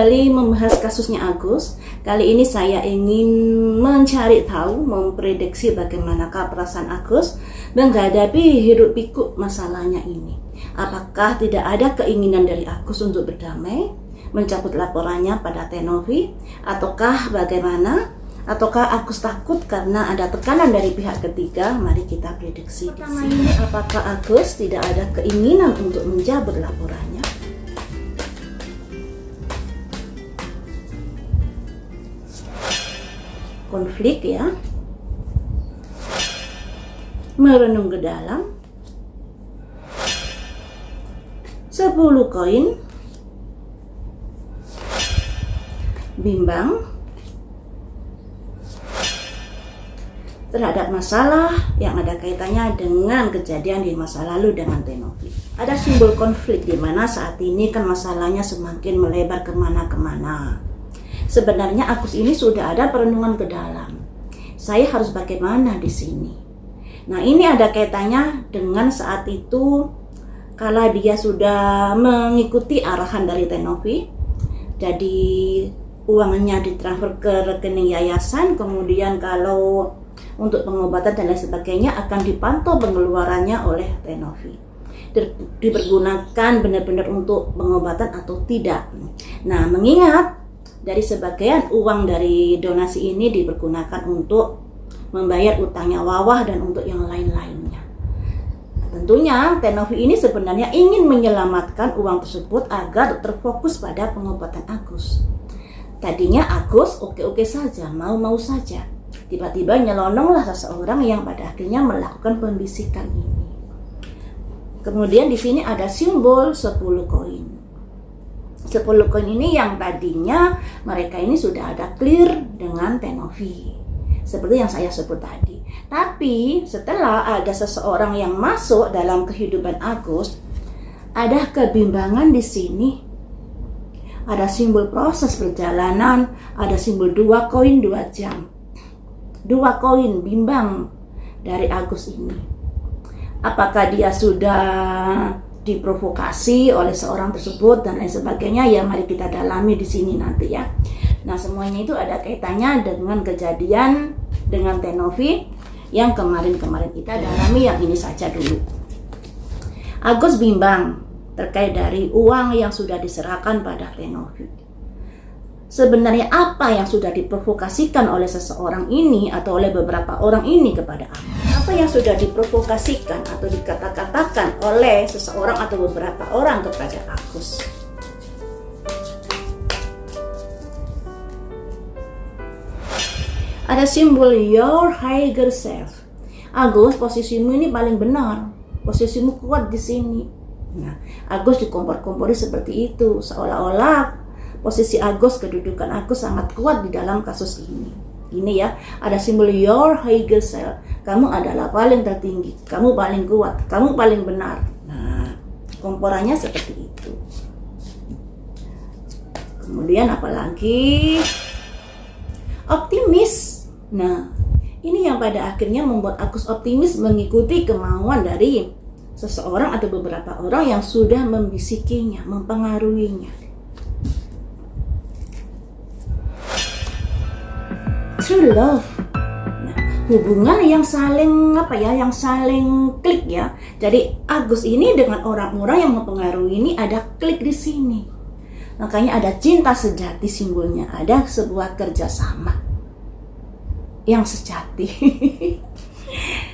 kembali membahas kasusnya Agus. Kali ini saya ingin mencari tahu, memprediksi bagaimanakah perasaan Agus menghadapi hiruk pikuk masalahnya ini. Apakah tidak ada keinginan dari Agus untuk berdamai, mencabut laporannya pada Tenovi, ataukah bagaimana? Ataukah Agus takut karena ada tekanan dari pihak ketiga? Mari kita prediksi. Pertama ini, apakah Agus tidak ada keinginan untuk mencabut laporannya? Konflik ya, merenung ke dalam, 10 koin, bimbang terhadap masalah yang ada kaitannya dengan kejadian di masa lalu dengan Tenovi. Ada simbol konflik di mana saat ini kan masalahnya semakin melebar kemana-kemana. Sebenarnya Agus ini sudah ada perenungan ke dalam. Saya harus bagaimana di sini? Nah, ini ada kaitannya dengan saat itu kala dia sudah mengikuti arahan dari Tenovi. Jadi uangnya ditransfer ke rekening yayasan, kemudian kalau untuk pengobatan dan lain sebagainya akan dipantau pengeluarannya oleh Tenovi. Dipergunakan benar-benar untuk pengobatan atau tidak. Nah, mengingat dari sebagian uang dari donasi ini dipergunakan untuk membayar utangnya Wawah dan untuk yang lain-lainnya. Tentunya Tenovi ini sebenarnya ingin menyelamatkan uang tersebut agar terfokus pada pengobatan Agus. Tadinya Agus oke-oke saja, mau-mau saja. Tiba-tiba nyelononglah seseorang yang pada akhirnya melakukan pembisikan ini. Kemudian di sini ada simbol 10 koin. 10 koin ini yang tadinya mereka ini sudah ada clear dengan Tenovi, seperti yang saya sebut tadi. Tapi setelah ada seseorang yang masuk dalam kehidupan Agus, ada kebimbangan di sini. Ada simbol proses perjalanan, ada simbol 2 koin 2 jam. 2 koin bimbang dari Agus ini. Apakah dia sudah diprovokasi oleh seorang tersebut dan lain sebagainya? Ya, mari kita dalami di sini nanti ya. Nah, semuanya itu ada kaitannya dengan kejadian dengan Tenovi yang kemarin-kemarin kita dalami. Yang ini saja dulu. Agus bimbang terkait dari uang yang sudah diserahkan pada Tenovi. Sebenarnya apa yang sudah diprovokasikan oleh seseorang ini atau oleh beberapa orang ini kepada Agus? Apa yang sudah diprovokasikan atau dikata-katakan oleh seseorang atau beberapa orang kepada Agus? Ada simbol your higher self. Agus, posisimu ini paling benar. Posisimu kuat di sini. Nah, Agus dikompor-kompori seperti itu, seolah-olah posisi Agus, kedudukan Agus sangat kuat di dalam kasus ini. Ini ya, ada simbol your higher self. Kamu adalah paling tertinggi, kamu paling kuat, kamu paling benar. Nah, komporannya seperti itu. Kemudian apalagi? Optimis. Nah, ini yang pada akhirnya membuat Agus optimis mengikuti kemauan dari seseorang atau beberapa orang yang sudah membisikinya, mempengaruhinya. True love. Nah, hubungan yang saling yang saling klik ya. Jadi Agus ini dengan orang-orang yang mempengaruhi ini ada klik di sini. Makanya ada cinta sejati simbolnya, ada sebuah kerjasama yang sejati.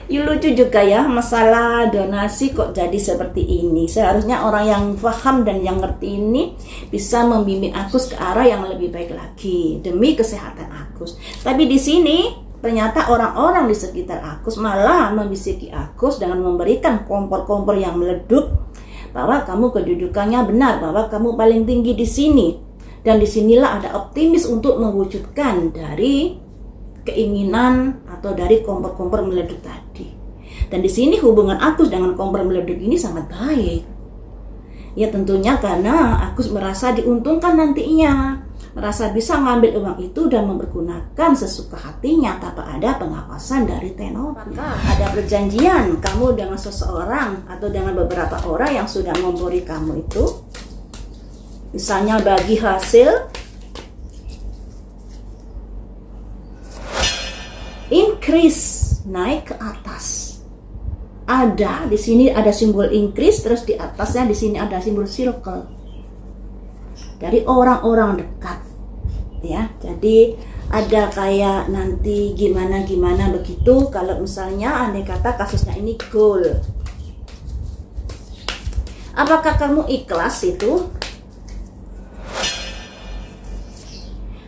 Lucu juga ya, masalah donasi kok jadi seperti ini. Seharusnya orang yang paham dan yang ngerti ini bisa membimbing Agus ke arah yang lebih baik lagi demi kesehatan Agus. Tapi di sini ternyata orang-orang di sekitar Agus malah membisiki Agus dengan memberikan kompor-kompor yang meleduk bahwa kamu kedudukannya benar, bahwa kamu paling tinggi di sini. Dan disinilah ada optimis untuk mewujudkan dari keinginan atau dari kompor-kompor meleduk tadi. Dan di sini hubungan Agus dengan kompor meleduk ini sangat baik. Ya tentunya karena Agus merasa diuntungkan nantinya, merasa bisa ngambil uang itu dan mempergunakan sesuka hatinya tanpa ada pengawasan dari Tenovi. Apakah ada perjanjian kamu dengan seseorang atau dengan beberapa orang yang sudah memberi kamu itu? Misalnya bagi hasil increase, naik ke atas. Ada di sini ada simbol increase, terus di atasnya di sini ada simbol circle. Dari orang-orang dekat. Ya, jadi ada kayak nanti gimana begitu kalau misalnya andai kata kasusnya ini goal. Apakah kamu ikhlas itu?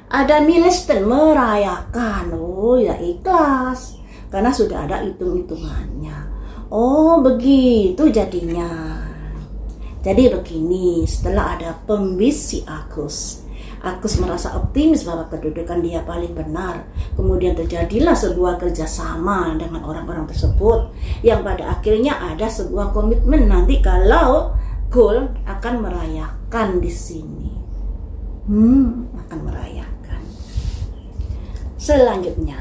Ada milestone merayakan. Oh ya ikhlas, karena sudah ada hitung-hitungannya. Oh begitu jadinya. Jadi begini, setelah ada pembisi Agus merasa optimis bahwa kedudukan dia paling benar. Kemudian terjadilah sebuah kerjasama dengan orang-orang tersebut, yang pada akhirnya ada sebuah komitmen nanti kalau goal akan merayakan di sini. Akan merayakan. Selanjutnya,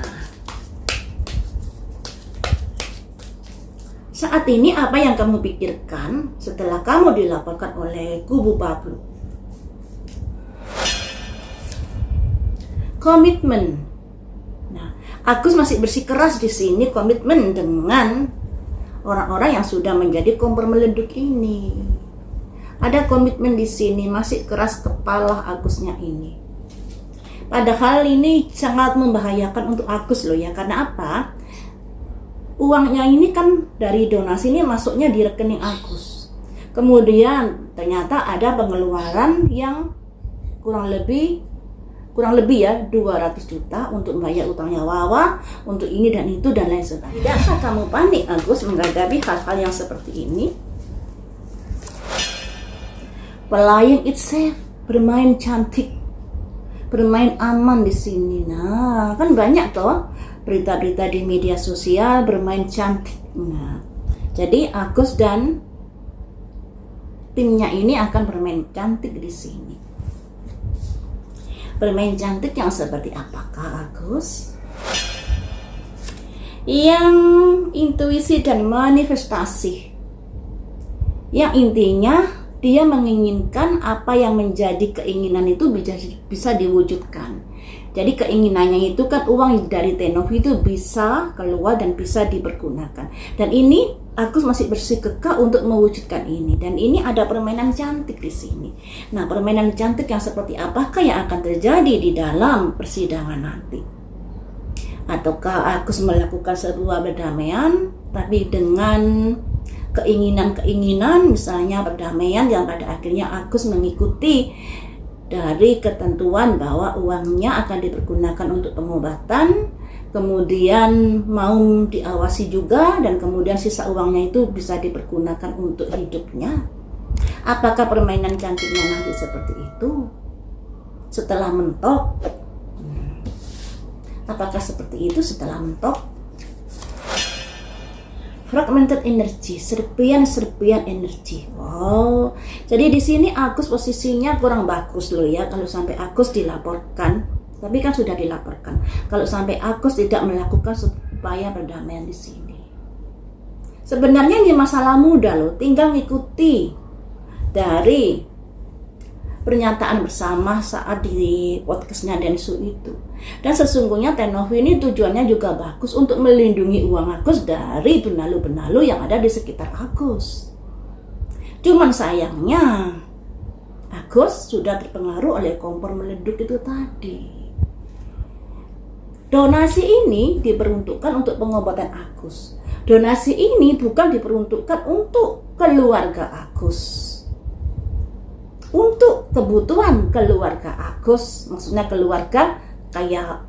saat ini apa yang kamu pikirkan setelah kamu dilaporkan oleh kubu Pablo? Komitmen. Nah, Agus masih bersikeras di sini komitmen dengan orang-orang yang sudah menjadi kompor meleduk ini. Ada komitmen di sini, masih keras kepala Agusnya ini. Padahal ini sangat membahayakan untuk Agus loh ya. Karena apa? Uangnya ini kan dari donasi ini masuknya di rekening Agus. Kemudian ternyata ada pengeluaran yang kurang lebih ya 200 juta untuk membayar utangnya Wawa, untuk ini dan itu dan lain sebagainya. Tidakkah kamu panik Agus menghadapi hal-hal yang seperti ini? Playing it safe, bermain cantik, bermain aman di sini. Nah, kan banyak toh berita-berita di media sosial bermain cantik. Nah, jadi Agus dan timnya ini akan bermain cantik di sini. Bermain cantik yang seperti apakah Agus? Yang intuisi dan manifestasi. Yang intinya dia menginginkan apa yang menjadi keinginan itu bisa diwujudkan. Jadi keinginannya itu kan uang dari Tenovi itu bisa keluar dan bisa dipergunakan. Dan ini Agus masih bersikukuh untuk mewujudkan ini. Dan ini ada permainan cantik di sini. Nah, permainan cantik yang seperti apakah yang akan terjadi di dalam persidangan nanti? Ataukah Agus melakukan sebuah perdamaian tapi dengan keinginan-keinginan, misalnya perdamaian yang pada akhirnya Agus mengikuti dari ketentuan bahwa uangnya akan dipergunakan untuk pengobatan, kemudian mau diawasi juga, dan kemudian sisa uangnya itu bisa dipergunakan untuk hidupnya. Apakah permainan cantiknya nanti seperti itu? Setelah mentok, apakah seperti itu setelah mentok? Fragmented energy, serpian energi. Wow. Jadi di sini Agus posisinya kurang bagus loh ya. Kalau sampai Agus dilaporkan, tapi kan sudah dilaporkan. Kalau sampai Agus tidak melakukan upaya perdamaian di sini. Sebenarnya ini masalah mudah loh. Tinggal ngikuti dari pernyataan bersama saat di podcastnya Densu itu. Dan sesungguhnya Tenovi ini tujuannya juga bagus untuk melindungi uang Agus dari benalu-benalu yang ada di sekitar Agus. Cuman sayangnya Agus sudah terpengaruh oleh kompor meleduk itu tadi. Donasi ini diperuntukkan untuk pengobatan Agus. Donasi ini bukan diperuntukkan untuk keluarga Agus. Untuk kebutuhan keluarga Agus, maksudnya keluarga kayak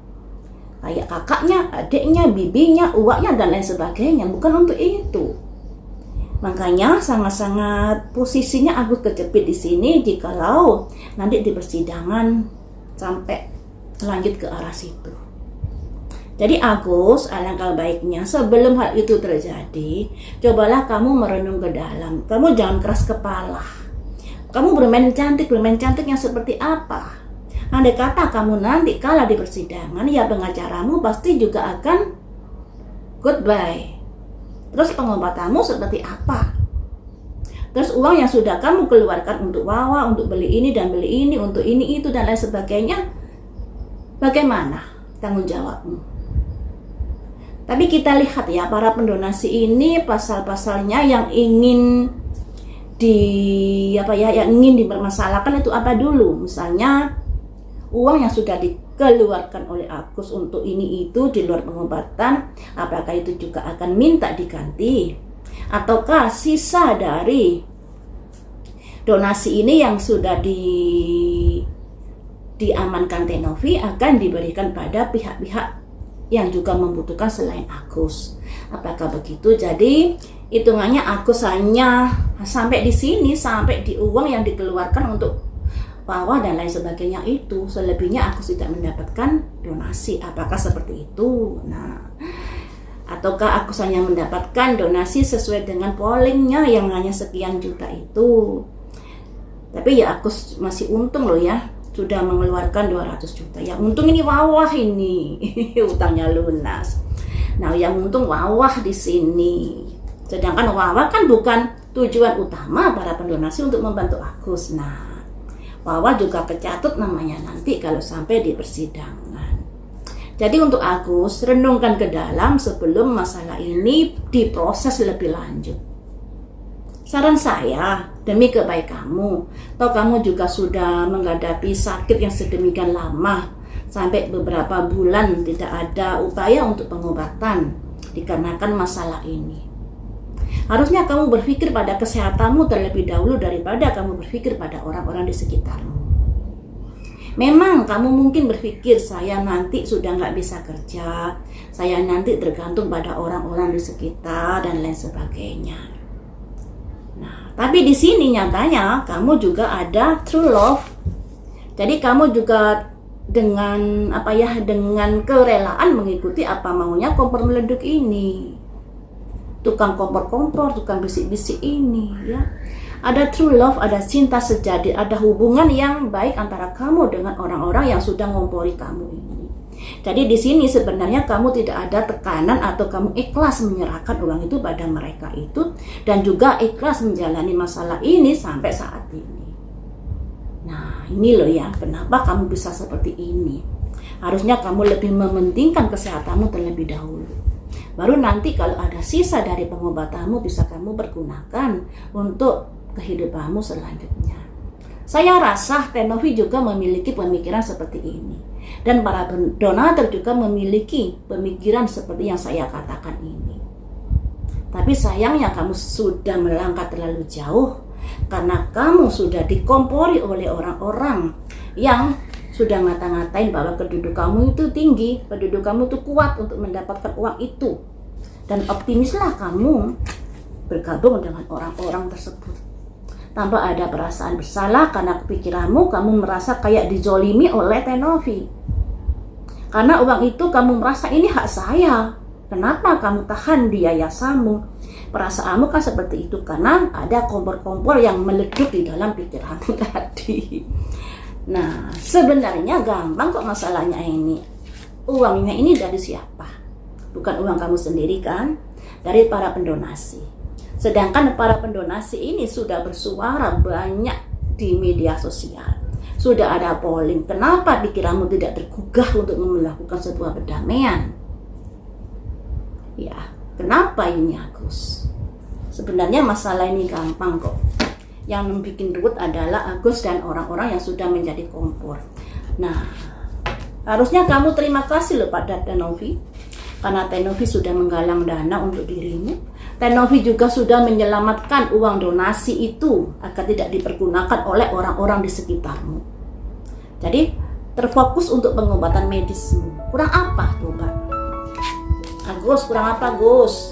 kakaknya, adiknya, bibinya, uaknya dan lain sebagainya, bukan untuk itu. Makanya sangat-sangat posisinya Agus kejepit di sini jikalau nanti di persidangan sampai lanjut ke arah situ. Jadi Agus, alangkah baiknya sebelum hal itu terjadi, cobalah kamu merenung ke dalam. Kamu jangan keras kepala. Kamu bermain cantik yang seperti apa? Andai kata kamu nanti kalah di persidangan, ya pengacaramu pasti juga akan goodbye. Terus pengobatanmu seperti apa? Terus uang yang sudah kamu keluarkan untuk Wawa, untuk beli ini dan beli ini, untuk ini itu dan lain sebagainya, bagaimana tanggung jawabmu? Tapi kita lihat ya, para pendonasi ini pasal-pasalnya yang ingin yang ingin dipermasalahkan itu apa dulu? Misalnya uang yang sudah dikeluarkan oleh Agus untuk ini itu di luar pengobatan, apakah itu juga akan minta diganti? Ataukah sisa dari donasi ini yang sudah diamankan Tenovi akan diberikan pada pihak-pihak yang juga membutuhkan selain Agus? Apakah begitu? Jadi hitungannya Agus hanya sampai di sini, sampai di uang yang dikeluarkan untuk Wawa dan lain sebagainya itu. Selebihnya Agus tidak mendapatkan donasi. Apakah seperti itu? Nah, ataukah Agus hanya mendapatkan donasi sesuai dengan pollingnya yang hanya sekian juta itu? Tapi ya Agus masih untung loh ya, sudah mengeluarkan 200 juta. Yang untung ini Wawah ini utangnya lunas. Nah, yang untung Wawah di sini. Sedangkan Wawah kan bukan tujuan utama para pendonasi untuk membantu Agus. Nah, Wawah juga kecatut namanya nanti kalau sampai di persidangan. Jadi untuk Agus, renungkan ke dalam sebelum masalah ini diproses lebih lanjut. Saran saya, demi kebaikan kamu, toh kamu juga sudah menghadapi sakit yang sedemikian lama, sampai beberapa bulan tidak ada upaya untuk pengobatan dikarenakan masalah ini. Harusnya kamu berpikir pada kesehatanmu terlebih dahulu daripada kamu berpikir pada orang-orang di sekitarmu. Memang kamu mungkin berpikir, saya nanti sudah nggak bisa kerja, saya nanti tergantung pada orang-orang di sekitar dan lain sebagainya. Nah, tapi di sini nyatanya kamu juga ada true love. Jadi kamu juga dengan dengan kerelaan mengikuti apa maunya kompor meleduk ini. Tukang kompor-kompor, tukang bisik-bisik ini ya. Ada true love, ada cinta sejati, ada hubungan yang baik antara kamu dengan orang-orang yang sudah ngompori kamu ini. Jadi di sini sebenarnya kamu tidak ada tekanan atau kamu ikhlas menyerahkan uang itu pada mereka itu, dan juga ikhlas menjalani masalah ini sampai saat ini. Nah, ini loh ya, kenapa kamu bisa seperti ini. Harusnya kamu lebih mementingkan kesehatanmu terlebih dahulu. Baru nanti kalau ada sisa dari pengobatanmu bisa kamu pergunakan untuk kehidupanmu selanjutnya. Saya rasa Tenovi juga memiliki pemikiran seperti ini. Dan para donatur juga memiliki pemikiran seperti yang saya katakan ini. Tapi sayangnya kamu sudah melangkah terlalu jauh, karena kamu sudah dikompori oleh orang-orang yang sudah ngata-ngatain bahwa penduduk kamu itu tinggi, penduduk kamu itu kuat untuk mendapatkan uang itu. Dan optimislah kamu bergabung dengan orang-orang tersebut tanpa ada perasaan bersalah, karena kepikiranmu kamu merasa kayak dizolimi oleh Tenovi. Karena uang itu kamu merasa ini hak saya, kenapa kamu tahan di yayasanmu? Perasaanmu kan seperti itu karena ada kompor-kompor yang meleduk di dalam pikiranmu tadi. Nah, sebenarnya gampang kok masalahnya ini. Uangnya ini dari siapa? Bukan uang kamu sendiri kan? Dari para pendonasi. Sedangkan para pendonasi ini sudah bersuara banyak di media sosial. Sudah ada polling. Kenapa pikiranmu tidak tergugah untuk melakukan sebuah perdamaian? Ya, kenapa ini Agus? Sebenarnya masalah ini gampang kok. Yang membuat ruwet adalah Agus dan orang-orang yang sudah menjadi kompor. Nah, harusnya kamu terima kasih loh pada Tenovi, karena Tenovi sudah menggalang dana untuk dirimu. Tenovi juga sudah menyelamatkan uang donasi itu agar tidak dipergunakan oleh orang-orang di sekitarmu. Jadi terfokus untuk pengobatan medismu. Kurang apa coba? Agus, kurang apa Gus?